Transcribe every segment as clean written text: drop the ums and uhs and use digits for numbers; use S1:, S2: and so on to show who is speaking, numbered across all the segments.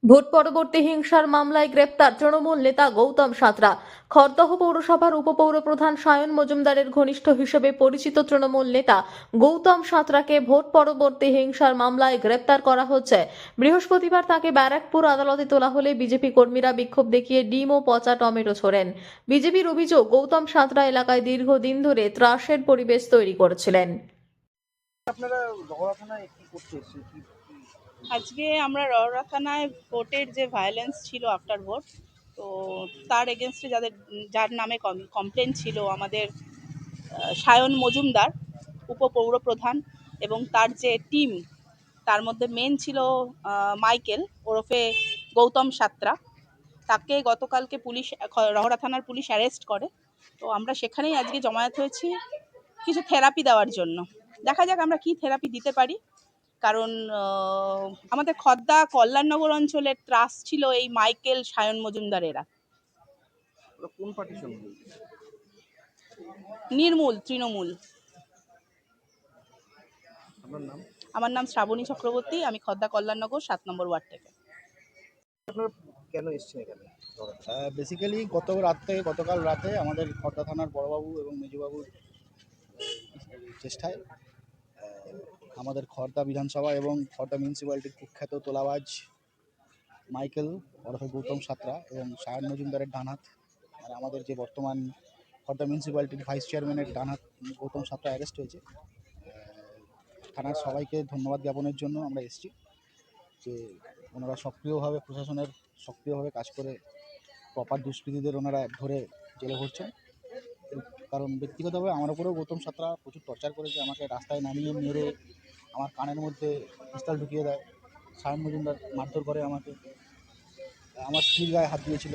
S1: Vote পরবর্তী হিংসার মামলায় গ্রেপ্তার তৃণমূল নেতা গৌতম সাঁতরা। খড়দহ পৌরসভার উপপৌর প্রধান সায়ন মজুমদারের ঘনিষ্ঠ হিসেবে পরিচিত তৃণমূল নেতা গৌতম সাঁতরাকে ভোট পরবর্তী হিংসার মামলায় গ্রেপ্তার করা হচ্ছে। বৃহস্পতিবার তাকে ব্যারাকপুর আদালতে তোলা হলে বিজেপি কর্মীরা বিক্ষোভ দেখিয়ে ডিম ও পচা টমেটো ছোড়েন। বিজেপির অভিযোগ, গৌতম সাঁতরা এলাকায় দীর্ঘদিন ধরে ত্রাসের পরিবেশ তৈরি করেছিলেন।
S2: আপনারা রহরা থানায় কি করতে এসেছেন?
S3: আজকে আমরা রওরা থানায় ভোটের যে ভায়োলেন্স ছিল আফটার ভোট, তো তার এগেনস্টে যার নামে কমপ্লেন ছিল আমাদের সায়ন মজুমদার উপপৌর প্রধান, এবং তার যে টিম, তার মধ্যে মেন ছিল মাইকেল ওরফে গৌতম সাঁতরা। তাকে গতকালকে পুলিশ, রহরা থানার পুলিশ অ্যারেস্ট করে। তো আমরা সেখানেই আজকে জমায়েত হয়েছি কিছু থেরাপি দেওয়ার জন্য। দেখা যাক আমরা কি থেরাপি দিতে পারি, কারণ আমাদের খদ্দা কল্যাণনগর অঞ্চলের ত্রাস ছিল এই মাইকেল সায়ন মজুমদারেরা।
S2: ওরা কোন পার্টির সঙ্গে?
S3: নির্মূল তৃণমূল।
S2: আপনার নাম?
S3: আমার নাম শ্রাবণী চক্রবর্তী, আমি খদ্দা কল্যাণনগর 7 নম্বর ওয়ার্ড থেকে।
S2: আপনারা কেন এসেছেন এখানে?
S4: বেসিক্যালি গতকাল রাতে আমাদের খড়দা থানার বড়বাবু এবং মেজবাবুর চেষ্টায় আমাদের খড়দা বিধানসভা এবং খড়দা মিউনিসিপ্যালিটির কুখ্যাত তোলাবাজ মাইকেল ওরফে গৌতম সাঁতরা এবং সায়ন মজুমদারের ডানহাত, আর আমাদের যে বর্তমান খড়দা মিউনিসিপ্যালিটির ভাইস চেয়ারম্যানের ডানহাত গৌতম সাঁতরা অ্যারেস্ট হয়েছে। থানার সবাইকে ধন্যবাদ জ্ঞাপনের জন্য আমরা এসেছি যে ওনারা সক্রিয়ভাবে, প্রশাসনের সক্রিয়ভাবে কাজ করে প্রপার দুষ্কৃতীদের ওনারা ধরে জেলে ভরছেন। কারণ ব্যক্তিগতভাবে আমার উপরেও গৌতম সাঁতরা প্রচুর টর্চার করেছে, আমাকে রাস্তায় নামিয়ে মেরে আমার কানের মধ্যে পিস্তল ঢুকিয়ে দেয়। সায়ন মজুমদার মারধর করে আমাকে, আমার স্ত্রীর গায়ে হাত দিয়েছিল।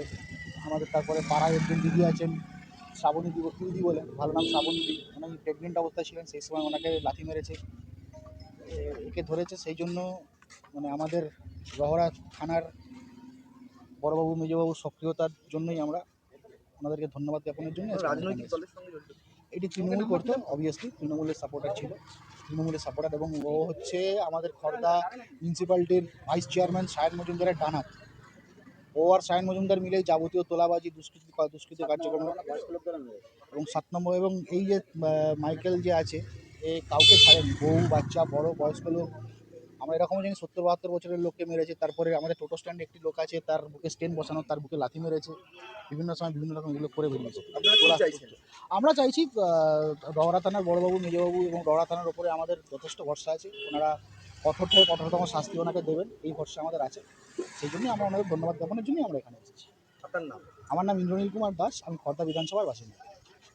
S4: আমাদের তারপরে পাড়ায় একজন দিদি আছেন, শ্রাবণী দিদি বলে, ভালো নাম শ্রাবণী দিদি, উনি প্রেগনেন্ট অবস্থায় ছিলেন, সেই সময় ওনাকে লাথি মেরেছে, একে ধরেছে। সেই জন্য মানে আমাদের রহরা থানার বড়বাবু মেজবাবুর সক্রিয়তার জন্যই আমরা ওনাদেরকে ধন্যবাদ জ্ঞাপনের জন্য
S2: রাজনৈতিক দলের সঙ্গে জড়িত?
S4: এটি তৃণমূল করতো, অবভিয়াসলি তৃণমূলের সাপোর্টার ছিল, এবং ও হচ্ছে আমাদের খড়দা মিউনিসিপ্যালিটির ভাইস চেয়ারম্যান সায়ন মজুমদারের ডানহাত। ও আর সায়ন মজুমদার মিলে যাবতীয় তোলাবাজি দুষ্কৃতি কার্যক্রম এবং 7 নম্বর, এবং এই যে মাইকেল যে আছে, এ কাউকে ছাড়েনি, বউ বাচ্চা বড় বয়স্ক লোক। আমরা এরকমও জানি 70-72 বছরের লোককে মেরেছে। তারপরে আমাদের টোটো স্ট্যান্ডে একটি লোক আছে, তার বুকে স্টেন বসানো, তার বুকে লাথি মেরেছে, বিভিন্ন সময় বিভিন্ন রকম এগুলো করে বেরিয়েছে।
S2: আপনারা কি চাইছেন?
S4: আমরা চাইছি রহরা থানার বড়বাবু মেজবাবু এবং রহরা থানার ওপরে আমাদের যথেষ্ট ভরসা আছে, ওনারা কঠোর থেকে কঠোরতম শাস্তি ওনাকে দেবেন, এই ভরসা আমাদের আছে। সেই জন্যই আমরা ওনাদের ধন্যবাদ জ্ঞাপনের জন্যই আমরা এখানে এসেছি।
S2: আপনার নাম?
S4: আমার নাম ইন্দ্রনীল কুমার দাস, আমি খড়দা বিধানসভার বাসিন্দা।